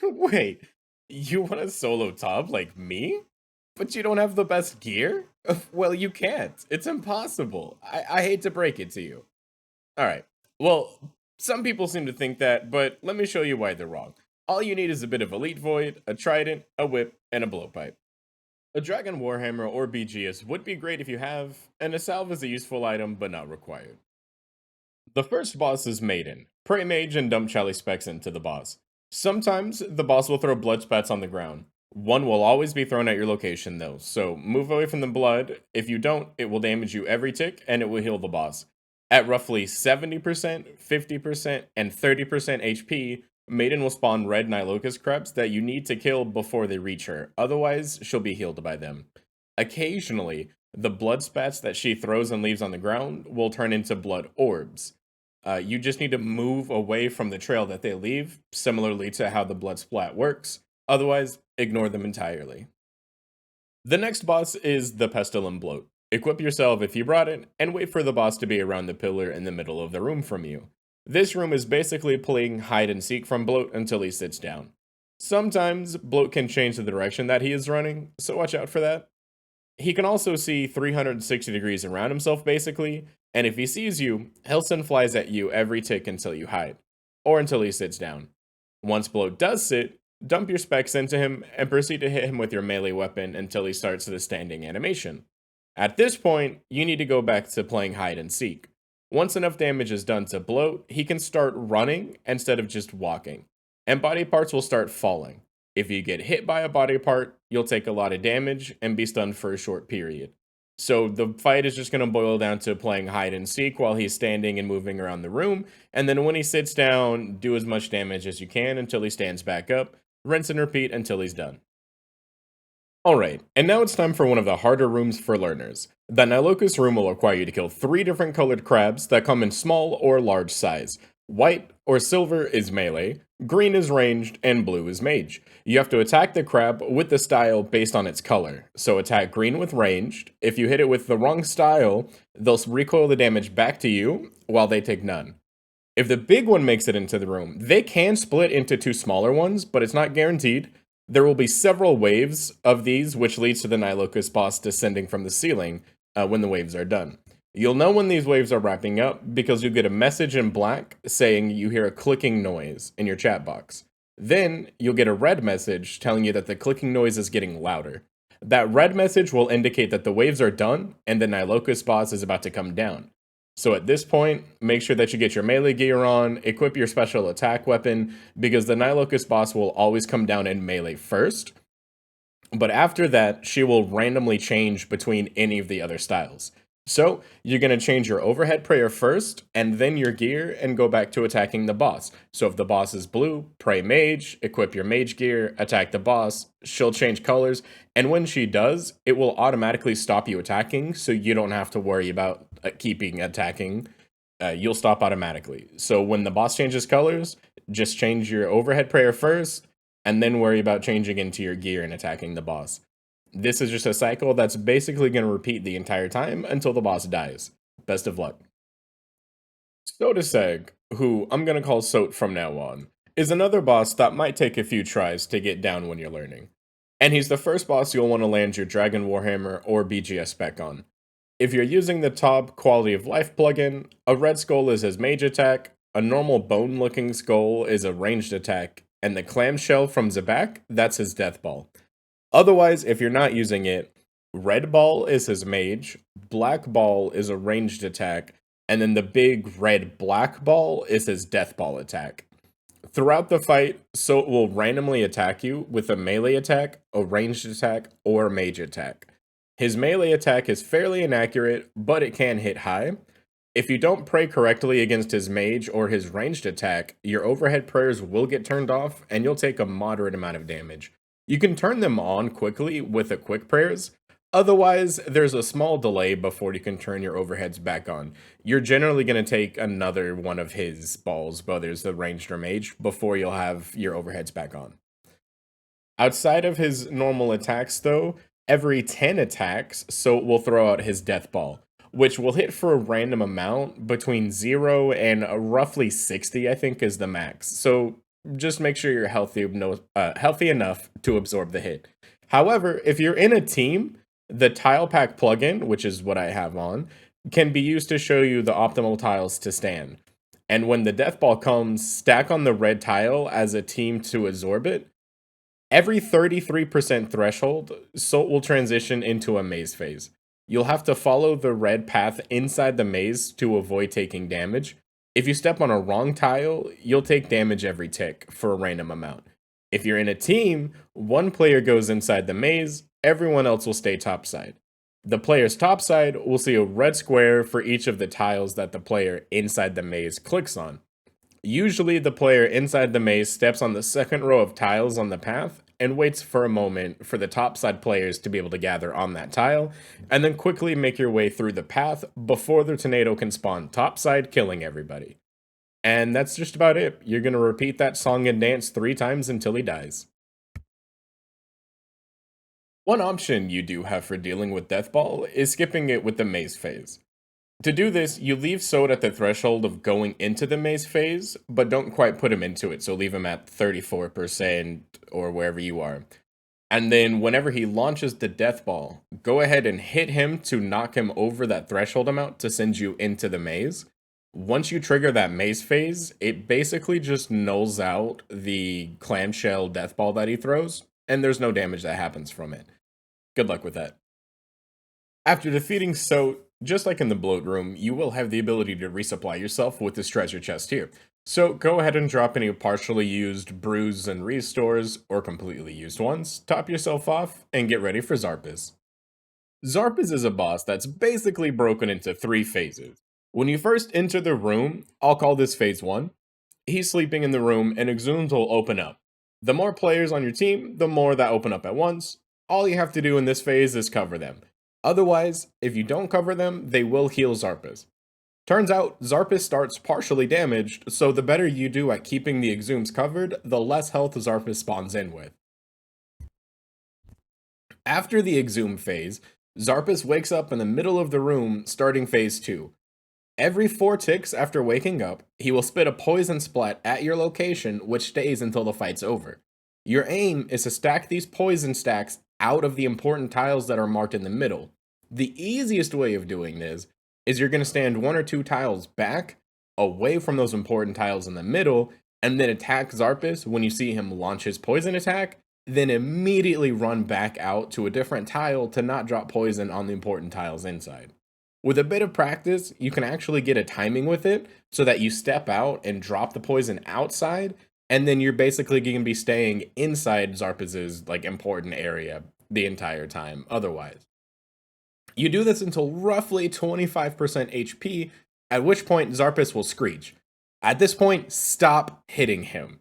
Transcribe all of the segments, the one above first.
Wait, you want a solo ToB like me? But you don't have the best gear? Well, you can't. It's impossible. I hate to break it to you. Alright, well, some people seem to think that, but let me show you why they're wrong. All you need is a bit of Elite Void, a Trident, a Whip, and a Blowpipe. A Dragon Warhammer or BGS would be great if you have, and a Salve is a useful item, but not required. The first boss is Maiden. Pray Mage and dump Chally specs into the boss. Sometimes, the boss will throw blood spats on the ground. One will always be thrown at your location though, so move away from the blood. If you don't, it will damage you every tick, and it will heal the boss. At roughly 70%, 50%, and 30% HP, Maiden will spawn red Nylocas crabs that you need to kill before they reach her, otherwise she'll be healed by them. Occasionally, the blood spats that she throws and leaves on the ground will turn into blood orbs. You just need to move away from the trail that they leave, similarly to how the blood splat works. Otherwise, ignore them entirely. The next boss is the Pestilent Bloat. Equip yourself if you brought it, and wait for the boss to be around the pillar in the middle of the room from you. This room is basically playing hide and seek from Bloat until he sits down. Sometimes, Bloat can change the direction that he is running, so watch out for that. He can also see 360 degrees around himself basically, and if he sees you, he'll send flies at you every tick until you hide, or until he sits down. Once Bloat does sit, dump your specs into him and proceed to hit him with your melee weapon until he starts the standing animation. At this point, you need to go back to playing hide and seek. Once enough damage is done to Bloat, he can start running instead of just walking, and body parts will start falling. If you get hit by a body part, you'll take a lot of damage and be stunned for a short period. So the fight is just going to boil down to playing hide and seek while he's standing and moving around the room, and then when he sits down, do as much damage as you can until he stands back up, rinse and repeat until he's done. Alright, and now it's time for one of the harder rooms for learners. The Nylocas room will require you to kill 3 different colored crabs that come in small or large size. White or silver is melee, green is ranged, and blue is mage. You have to attack the crab with the style based on its color. So attack green with ranged. If you hit it with the wrong style, they'll recoil the damage back to you, while they take none. If the big one makes it into the room, they can split into 2 smaller ones, but it's not guaranteed. There will be several waves of these, which leads to the Nylocas boss descending from the ceiling when the waves are done. You'll know when these waves are wrapping up because you get a message in black saying you hear a clicking noise in your chat box. Then you'll get a red message telling you that the clicking noise is getting louder. That red message will indicate that the waves are done and the Nylocas boss is about to come down. So at this point, make sure that you get your melee gear on, equip your special attack weapon, because the Nylocas boss will always come down in melee first. But after that, she will randomly change between any of the other styles. So, you're going to change your overhead prayer first, and then your gear, and go back to attacking the boss. So if the boss is blue, pray mage, equip your mage gear, attack the boss, she'll change colors, and when she does, it will automatically stop you attacking, so you don't have to worry about keeping attacking. You'll stop automatically. So when the boss changes colors, just change your overhead prayer first, and then worry about changing into your gear and attacking the boss. This is just a cycle that's basically going to repeat the entire time until the boss dies. Best of luck. Sotetseg, who I'm going to call Sot from now on, is another boss that might take a few tries to get down when you're learning. And he's the first boss you'll want to land your Dragon Warhammer or BGS spec on. If you're using the ToB Quality of Life plugin, a red skull is his mage attack, a normal bone-looking skull is a ranged attack, and the clamshell from the back, that's his death ball. Otherwise, if you're not using it, red ball is his mage, black ball is a ranged attack, and then the big red black ball is his death ball attack. Throughout the fight, Sot will randomly attack you with a melee attack, a ranged attack, or a mage attack. His melee attack is fairly inaccurate, but it can hit high. If you don't pray correctly against his mage or his ranged attack, your overhead prayers will get turned off, and you'll take a moderate amount of damage. You can turn them on quickly with the quick prayers, otherwise there's a small delay before you can turn your overheads back on. You're generally going to take another one of his balls, whether it's the ranged or mage, before you'll have your overheads back on. Outside of his normal attacks though, every 10 attacks, Sot will throw out his death ball, which will hit for a random amount between 0 and roughly 60, I think is the max. So Just make sure you're healthy enough to absorb the hit. However, if you're in a team, the tile pack plugin, which is what I have on, can be used to show you the optimal tiles to stand. And when the death ball comes, stack on the red tile as a team to absorb it. Every 33% threshold, Salt will transition into a maze phase. You'll have to follow the red path inside the maze to avoid taking damage. If you step on a wrong tile, you'll take damage every tick for a random amount. If you're in a team, one player goes inside the maze, everyone else will stay topside. The player's topside will see a red square for each of the tiles that the player inside the maze clicks on. Usually, the player inside the maze steps on the second row of tiles on the path and waits for a moment for the topside players to be able to gather on that tile, and then quickly make your way through the path before the tornado can spawn topside, killing everybody. And that's just about it. You're going to repeat that song and dance 3 times until he dies. One option you do have for dealing with Deathball is skipping it with the maze phase. To do this, you leave Sode at the threshold of going into the maze phase, but don't quite put him into it, so leave him at 34% or wherever you are. And then whenever he launches the death ball, go ahead and hit him to knock him over that threshold amount to send you into the maze. Once you trigger that maze phase, it basically just nulls out the clamshell death ball that he throws, and there's no damage that happens from it. Good luck with that. After defeating Sode, just like in the Bloat Room, you will have the ability to resupply yourself with this treasure chest here. So go ahead and drop any partially used brews and restores, or completely used ones, top yourself off, and get ready for Xarpus. Xarpus is a boss that's basically broken into 3 phases. When you first enter the room, I'll call this phase 1. He's sleeping in the room and exhumes will open up. The more players on your team, the more that open up at once. All you have to do in this phase is cover them. Otherwise, if you don't cover them, they will heal Xarpus. Turns out, Xarpus starts partially damaged, so the better you do at keeping the exhumes covered, the less health Xarpus spawns in with. After the exhume phase, Xarpus wakes up in the middle of the room, starting phase 2. Every 4 ticks after waking up, he will spit a poison splat at your location, which stays until the fight's over. Your aim is to stack these poison stacks out of the important tiles that are marked in the middle. The easiest way of doing this is you're going to stand 1 or 2 tiles back, away from those important tiles in the middle, and then attack Xarpus when you see him launch his poison attack, then immediately run back out to a different tile to not drop poison on the important tiles inside. With a bit of practice, you can actually get a timing with it so that you step out and drop the poison outside, and then you're basically going to be staying inside Xarpus's important area the entire time otherwise. You do this until roughly 25% HP, at which point Xarpus will screech. At this point, stop hitting him.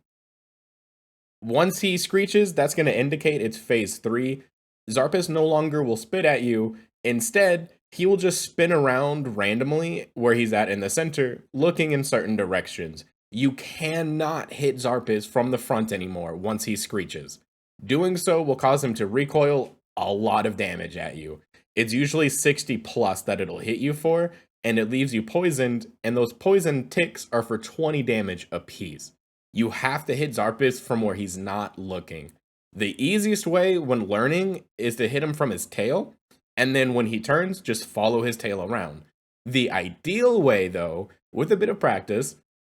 Once he screeches, that's going to indicate it's phase 3. Xarpus no longer will spit at you. Instead, he will just spin around randomly where he's at in the center, looking in certain directions. You cannot hit Xarpus from the front anymore once he screeches. Doing so will cause him to recoil a lot of damage at you. It's usually 60 plus that it'll hit you for, and it leaves you poisoned, and those poison ticks are for 20 damage apiece. You have to hit Xarpus from where he's not looking. The easiest way when learning is to hit him from his tail, and then when he turns, just follow his tail around. The ideal way, though, with a bit of practice,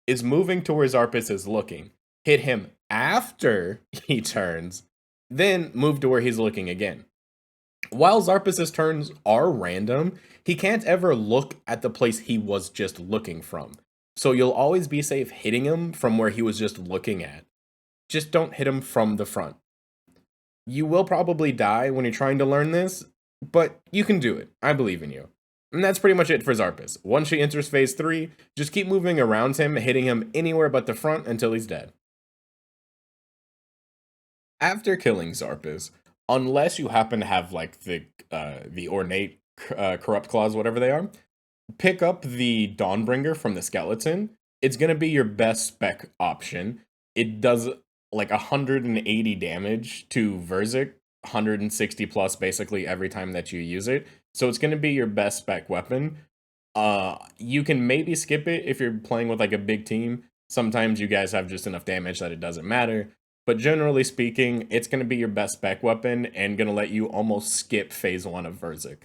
is moving to where Xarpus is looking. Hit him after he turns, then move to where he's looking again. While Xarpus's turns are random, he can't ever look at the place he was just looking from. So you'll always be safe hitting him from where he was just looking at. Just don't hit him from the front. You will probably die when you're trying to learn this, but you can do it. I believe in you. And that's pretty much it for Xarpus. Once she enters phase 3, just keep moving around him, hitting him anywhere but the front until he's dead. After killing Xarpus, unless you happen to have the ornate corrupt claws, whatever they are, pick up the Dawnbringer from the skeleton. It's gonna be your best spec option. It does 180 damage to Verzik, 160 plus basically every time that you use it. So it's gonna be your best spec weapon. You can maybe skip it if you're playing with a big team. Sometimes you guys have just enough damage that it doesn't matter, but generally speaking, it's going to be your best spec weapon and going to let you almost skip phase 1 of Verzik.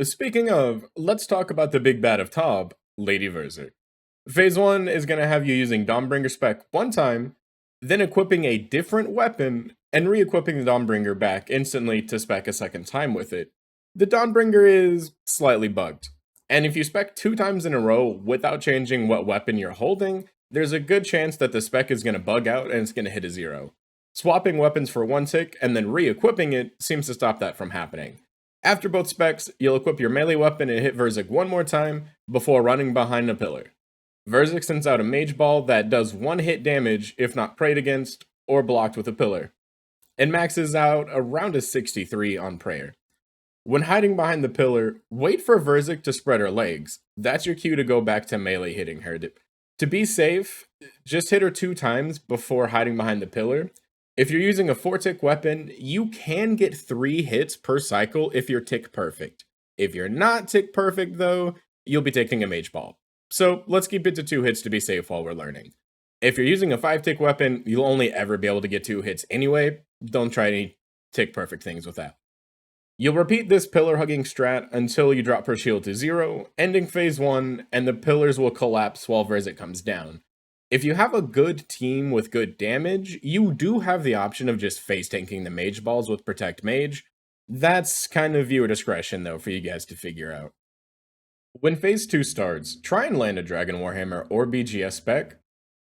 Speaking of, let's talk about the big bad of ToB, Lady Verzik. Phase 1 is going to have you using Dawnbringer spec one time, then equipping a different weapon, and re-equipping the Dawnbringer back instantly to spec a second time with it. The Dawnbringer is slightly bugged, and if you spec 2 times in a row without changing what weapon you're holding, there's a good chance that the spec is going to bug out and it's going to hit a 0. Swapping weapons for 1 tick and then re-equipping it seems to stop that from happening. After both specs, you'll equip your melee weapon and hit Verzik one more time before running behind a pillar. Verzik sends out a mage ball that does 1 hit damage if not prayed against or blocked with a pillar. It maxes out around a 63 on prayer. When hiding behind the pillar, wait for Verzik to spread her legs. That's your cue to go back to melee hitting her. To be safe, just hit her 2 times before hiding behind the pillar. If you're using a 4-tick weapon, you can get 3 hits per cycle if you're tick perfect. If you're not tick perfect though, you'll be taking a mage ball. So let's keep it to 2 hits to be safe while we're learning. If you're using a 5-tick weapon, you'll only ever be able to get 2 hits anyway. Don't try any tick perfect things with that. You'll repeat this pillar hugging strat until you drop her shield to 0, ending phase 1, and the pillars will collapse while Verzik comes down. If you have a good team with good damage, you do have the option of just face tanking the mage balls with Protect Mage. That's kind of viewer discretion though for you guys to figure out. When phase 2 starts, try and land a Dragon Warhammer or BGS spec.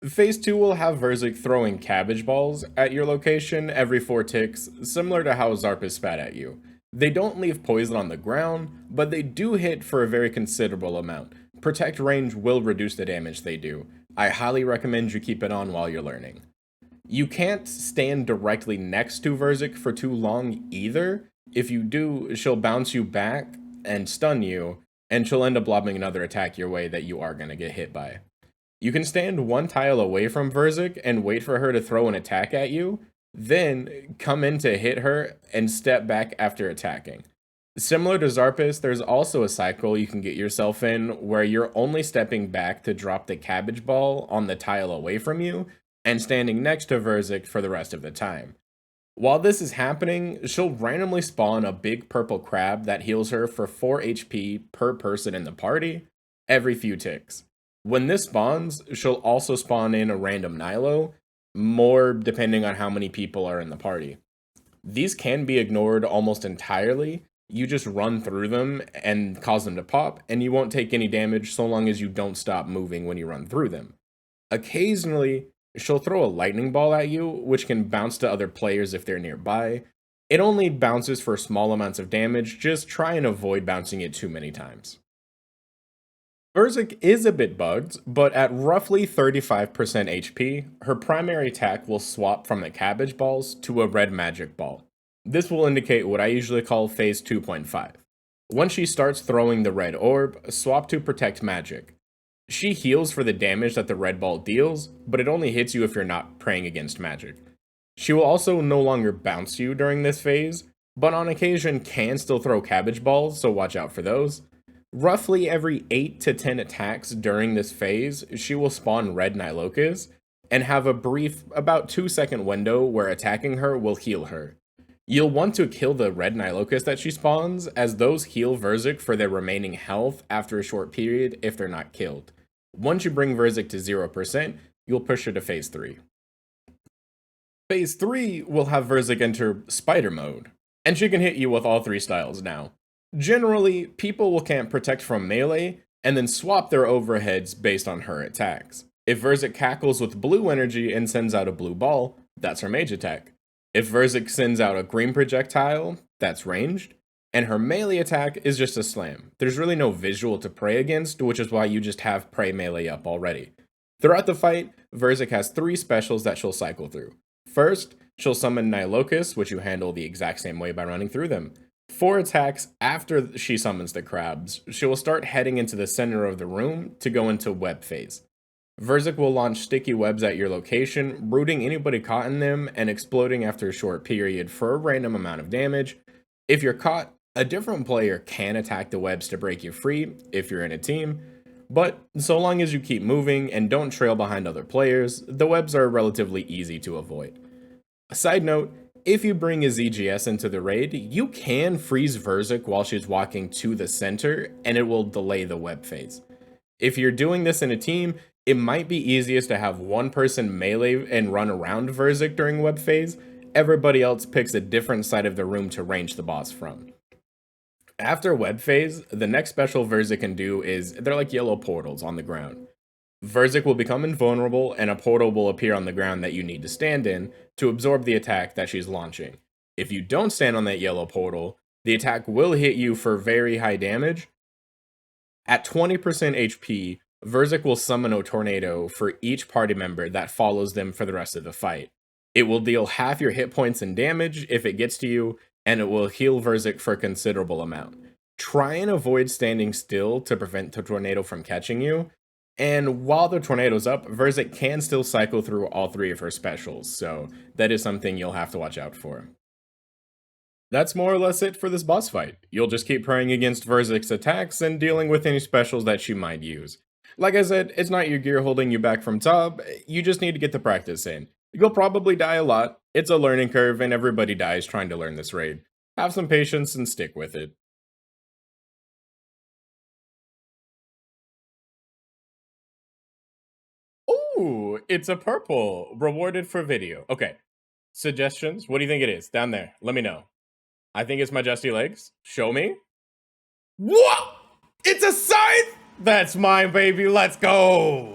Phase 2 will have Verzik throwing cabbage balls at your location every 4 ticks, similar to how Xarpus spat at you. They don't leave poison on the ground, but they do hit for a very considerable amount. Protect range will reduce the damage they do. I highly recommend you keep it on while you're learning. You can't stand directly next to Verzik for too long either. If you do, she'll bounce you back and stun you, and she'll end up lobbing another attack your way that you are going to get hit by. You can stand 1 tile away from Verzik and wait for her to throw an attack at you, then come in to hit her and step back after attacking. Similar to Xarpus, there's also a cycle you can get yourself in where you're only stepping back to drop the cabbage ball on the tile away from you and standing next to Verzik for the rest of the time. While this is happening, she'll randomly spawn a big purple crab that heals her for 4 HP per person in the party every few ticks. When this spawns, she'll also spawn in a random Nylo, more depending on how many people are in the party. These can be ignored almost entirely. You just run through them and cause them to pop, and you won't take any damage so long as you don't stop moving when you run through them. Occasionally, she'll throw a lightning ball at you, which can bounce to other players if they're nearby. It only bounces for small amounts of damage, just try and avoid bouncing it too many times. Verzik is a bit bugged, but at roughly 35% HP, her primary attack will swap from the cabbage balls to a red magic ball. This will indicate what I usually call phase 2.5. Once she starts throwing the red orb, swap to Protect Magic. She heals for the damage that the red ball deals, but it only hits you if you're not praying against magic. She will also no longer bounce you during this phase, but on occasion can still throw cabbage balls, so watch out for those. Roughly every 8 to 10 attacks during this phase, she will spawn red Nylocas, and have a brief, about 2-second window where attacking her will heal her. You'll want to kill the red Nylocas that she spawns, as those heal Verzik for their remaining health after a short period if they're not killed. Once you bring Verzik to 0%, you'll push her to phase 3. Phase 3 will have Verzik enter Spider Mode, and she can hit you with all 3 styles now. Generally, people will camp Protect from melee, and then swap their overheads based on her attacks. If Verzik cackles with blue energy and sends out a blue ball, that's her mage attack. If Verzik sends out a green projectile, that's ranged, and her melee attack is just a slam. There's really no visual to pray against, which is why you just have pray melee up already. Throughout the fight, Verzik has 3 specials that she'll cycle through. First, she'll summon Nylocas, which you handle the exact same way by running through them. 4 attacks after she summons the crabs, she will start heading into the center of the room to go into web phase. Verzik will launch sticky webs at your location, rooting anybody caught in them and exploding after a short period for a random amount of damage. If you're caught, a different player can attack the webs to break you free if you're in a team. But so long as you keep moving and don't trail behind other players, the webs are relatively easy to avoid. A side note, if you bring a ZGS into the raid, you can freeze Verzik while she's walking to the center, and it will delay the web phase. If you're doing this in a team, it might be easiest to have one person melee and run around Verzik during web phase. Everybody else picks a different side of the room to range the boss from. After web phase, the next special Verzik can do is they're like yellow portals on the ground. Verzik will become invulnerable and a portal will appear on the ground that you need to stand in to absorb the attack that she's launching. If you don't stand on that yellow portal, the attack will hit you for very high damage. At 20% HP, Verzik will summon a tornado for each party member that follows them for the rest of the fight. It will deal half your hit points and damage if it gets to you, and it will heal Verzik for a considerable amount. Try and avoid standing still to prevent the tornado from catching you. And while the tornado's up, Verzik can still cycle through all three of her specials, so that is something you'll have to watch out for. That's more or less it for this boss fight. You'll just keep praying against Verzik's attacks and dealing with any specials that she might use. Like I said, it's not your gear holding you back from ToB, you just need to get the practice in. You'll probably die a lot, it's a learning curve and everybody dies trying to learn this raid. Have some patience and stick with it. Ooh, it's a purple, rewarded for video. Okay, suggestions, what do you think it is? Down there, let me know. I think it's Majesty Legs. Show me. What? It's a scythe? That's mine, baby. Let's go.